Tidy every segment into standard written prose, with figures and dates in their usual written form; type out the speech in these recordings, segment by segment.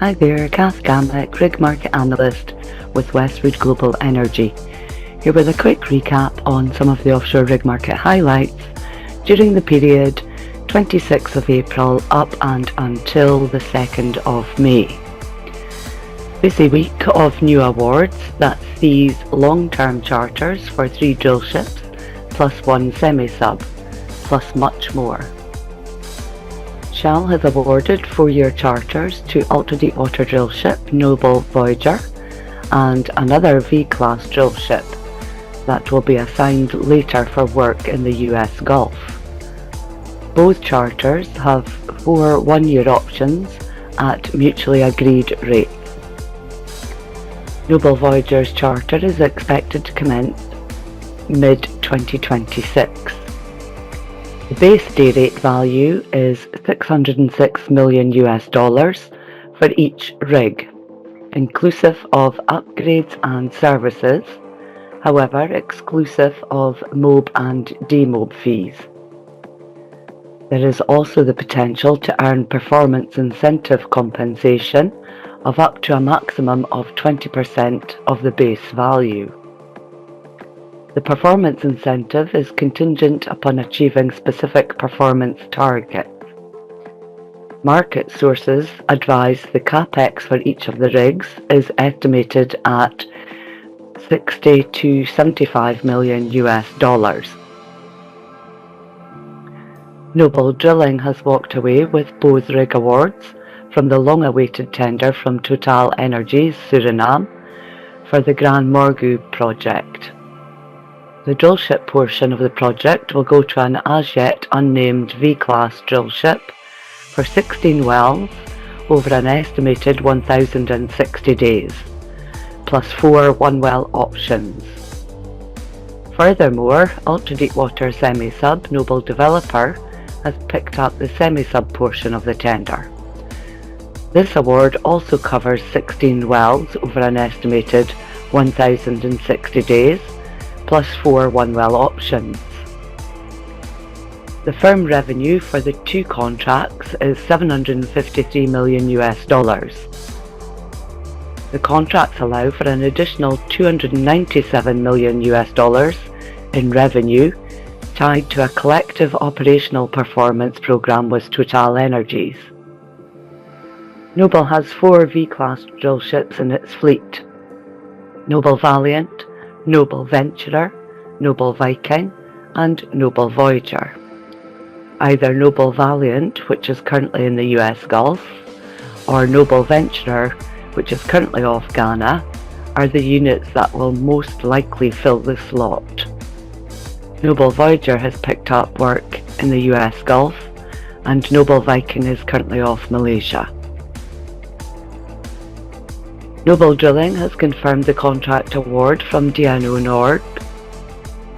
Hi there, Kath Gammack, Rig Market Analyst with Westwood Global Energy, here with a quick recap on some of the offshore rig market highlights during the period 26th of April up and until the 2nd of May. Busy week of new awards that sees long-term charters for 3 drill ships plus 1 semi-sub, plus much more. Shell has awarded 4-year charters to ultra-deepwater drill ship Noble Voyager and another V-class drill ship that will be assigned later for work in the US Gulf. Both charters have 4 one-year options at mutually agreed rates. Noble Voyager's charter is expected to commence mid-2026. The base day rate value is $606 million for each rig, inclusive of upgrades and services, however exclusive of mob and demob fees. There is also the potential to earn performance incentive compensation of up to a maximum of 20% of the base value. The performance incentive is contingent upon achieving specific performance targets. Market sources advise the capex for each of the rigs is estimated at $60 to $75 million. Noble Drilling has walked away with both rig awards from the long-awaited tender from TotalEnergies Suriname for the Grand Morgu project. The drillship portion of the project will go to an as-yet unnamed V-class drillship for 16 wells over an estimated 1,060 days, plus 4 one-well options. Furthermore, ultra-deepwater semi-sub Noble Developer has picked up the semi-sub portion of the tender. This award also covers 16 wells over an estimated 1,060 days, plus 4 one-well options. The firm revenue for the 2 contracts is $753 million. The contracts allow for an additional $297 million in revenue tied to a collective operational performance program with TotalEnergies. Noble has 4 V-class drill ships in its fleet: Noble Valiant, Noble Venturer, Noble Viking and Noble Voyager. Either Noble Valiant, which is currently in the US Gulf, or Noble Venturer, which is currently off Ghana, are the units that will most likely fill the slot. Noble Voyager has picked up work in the US Gulf and Noble Viking is currently off Malaysia. Noble Drilling has confirmed the contract award from DNO Nord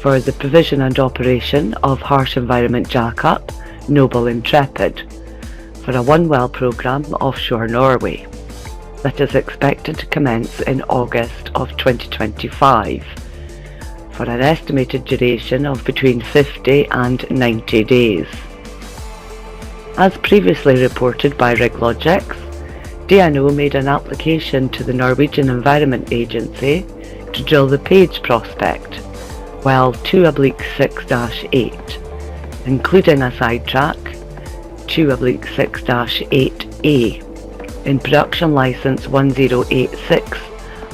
for the provision and operation of harsh environment jackup Noble Intrepid for a 1-well programme offshore Norway that is expected to commence in August of 2025 for an estimated duration of between 50 and 90 days. As previously reported by RigLogix, DNO made an application to the Norwegian Environment Agency to drill the Page prospect, well 2/6-8, including a sidetrack 2/6-8A in production licence 1086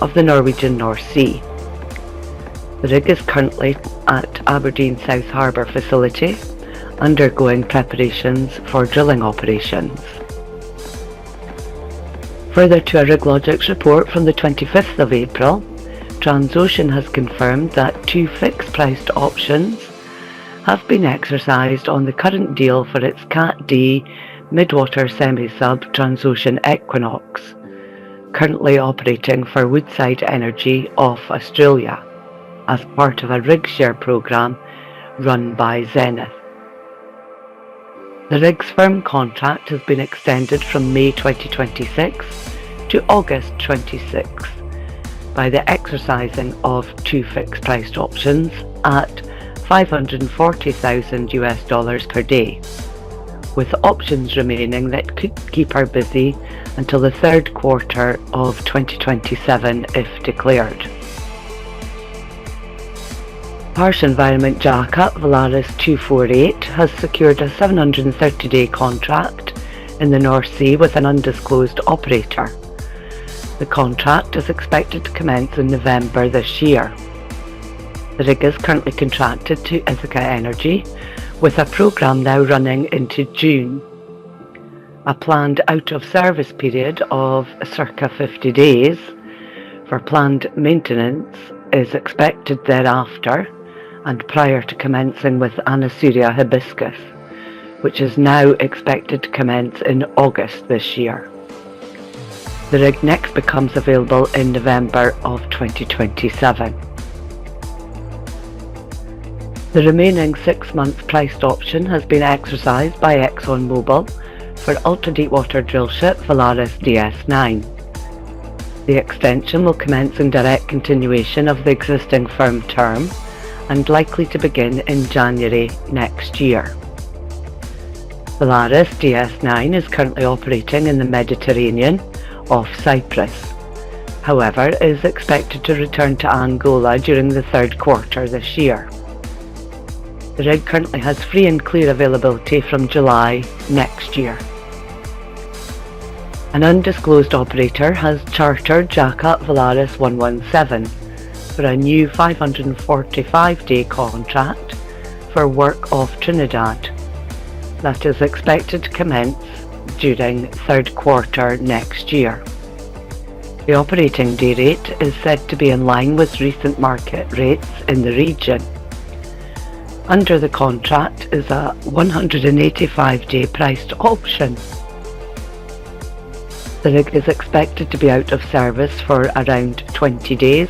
of the Norwegian North Sea. The rig is currently at Aberdeen South Harbour facility, undergoing preparations for drilling operations. Further to a RigLogix report from the 25th of April, Transocean has confirmed that 2 fixed-priced options have been exercised on the current deal for its Cat D midwater semi-sub Transocean Equinox, currently operating for Woodside Energy off Australia, as part of a rig share programme run by Zenith. The rig's firm contract has been extended from May 2026 to August 26 by the exercising of 2 fixed-priced options at $540,000 per day, with options remaining that could keep her busy until the third quarter of 2027 if declared. Harsh environment jackup Valaris 248 has secured a 730-day contract in the North Sea with an undisclosed operator. The contract is expected to commence in November this year. The rig is currently contracted to Ithaca Energy, with a programme now running into June. A planned out-of-service period of circa 50 days for planned maintenance is expected thereafter and prior to commencing with Anasuria hibiscus, which is now expected to commence in August this year. The rig next becomes available in November of 2027. The remaining 6-month priced option has been exercised by ExxonMobil for ultra-deepwater drillship Valaris DS9. The extension will commence in direct continuation of the existing firm term and likely to begin in January next year. Valaris DS9 is currently operating in the Mediterranean off Cyprus. However, it is expected to return to Angola during the third quarter this year. The rig currently has free and clear availability from July next year. An undisclosed operator has chartered jackup Valaris 117 for a new 545-day contract for work off Trinidad that is expected to commence during third quarter next year. The operating day rate is said to be in line with recent market rates in the region. Under the contract is a 185-day priced option. The rig is expected to be out of service for around 20 days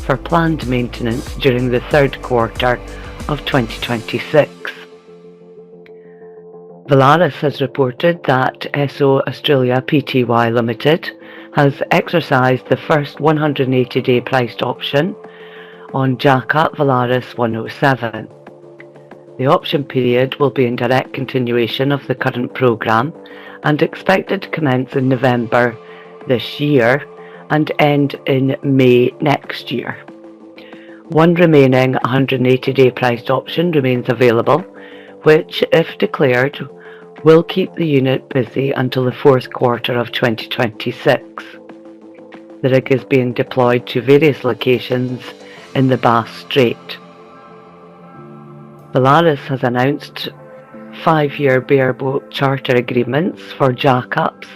for planned maintenance during the third quarter of 2026. Valaris has reported that SO Australia Pty Limited has exercised the first 180-day priced option on jackup Valaris 107. The option period will be in direct continuation of the current programme and expected to commence in November this year and end in May next year. One remaining 180-day priced option remains available, which, if declared, will keep the unit busy until the fourth quarter of 2026. The rig is being deployed to various locations in the Bass Strait. Valaris has announced 5-year bareboat charter agreements for jackups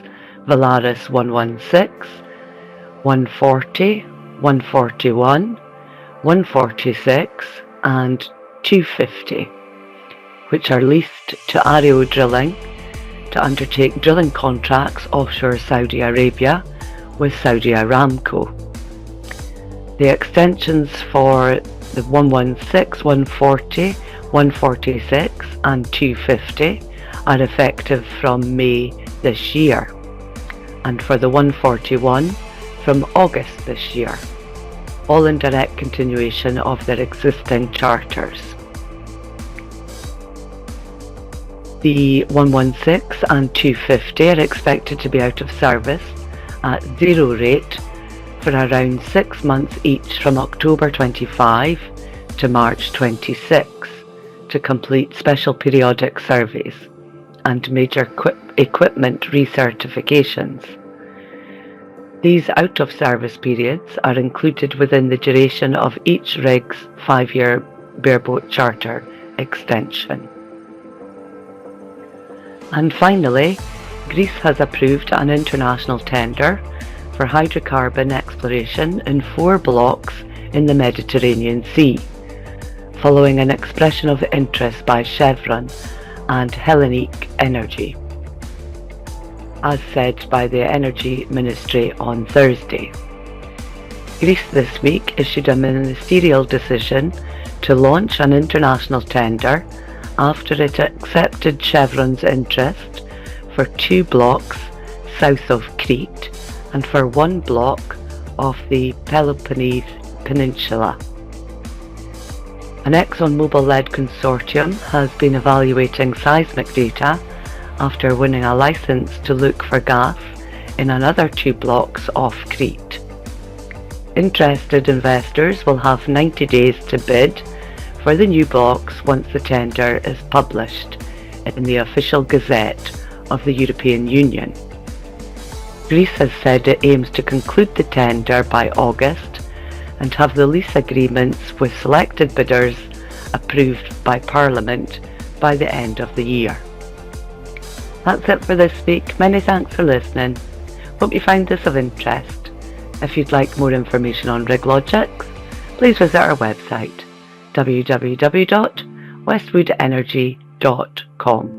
Valaris 116, 140, 141, 146 and 250, which are leased to Ario Drilling to undertake drilling contracts offshore Saudi Arabia with Saudi Aramco. The extensions for the 116, 140, 146 and 250 are effective from May this year, and for the 141 from August this year, all in direct continuation of their existing charters. The 116 and 250 are expected to be out of service at zero rate for around 6 months each from October 25 to March 26 to complete special periodic surveys and major equipment recertifications. These out-of-service periods are included within the duration of each rig's 5-year bareboat charter extension. And finally, Greece has approved an international tender for hydrocarbon exploration in 4 blocks in the Mediterranean Sea, following an expression of interest by Chevron and Hellenic Energy, as said by the Energy Ministry on Thursday. Greece this week issued a ministerial decision to launch an international tender after it accepted Chevron's interest for 2 blocks south of Crete and for 1 block off the Peloponnese Peninsula. An ExxonMobil-led consortium has been evaluating seismic data after winning a licence to look for gas in another 2 blocks off Crete. Interested investors will have 90 days to bid for the new blocks once the tender is published in the official Gazette of the European Union. Greece has said it aims to conclude the tender by August and have the lease agreements with selected bidders approved by Parliament by the end of the year. That's it for this week. Many thanks for listening. Hope you find this of interest. If you'd like more information on rig logics, please visit our website www.westwoodenergy.com.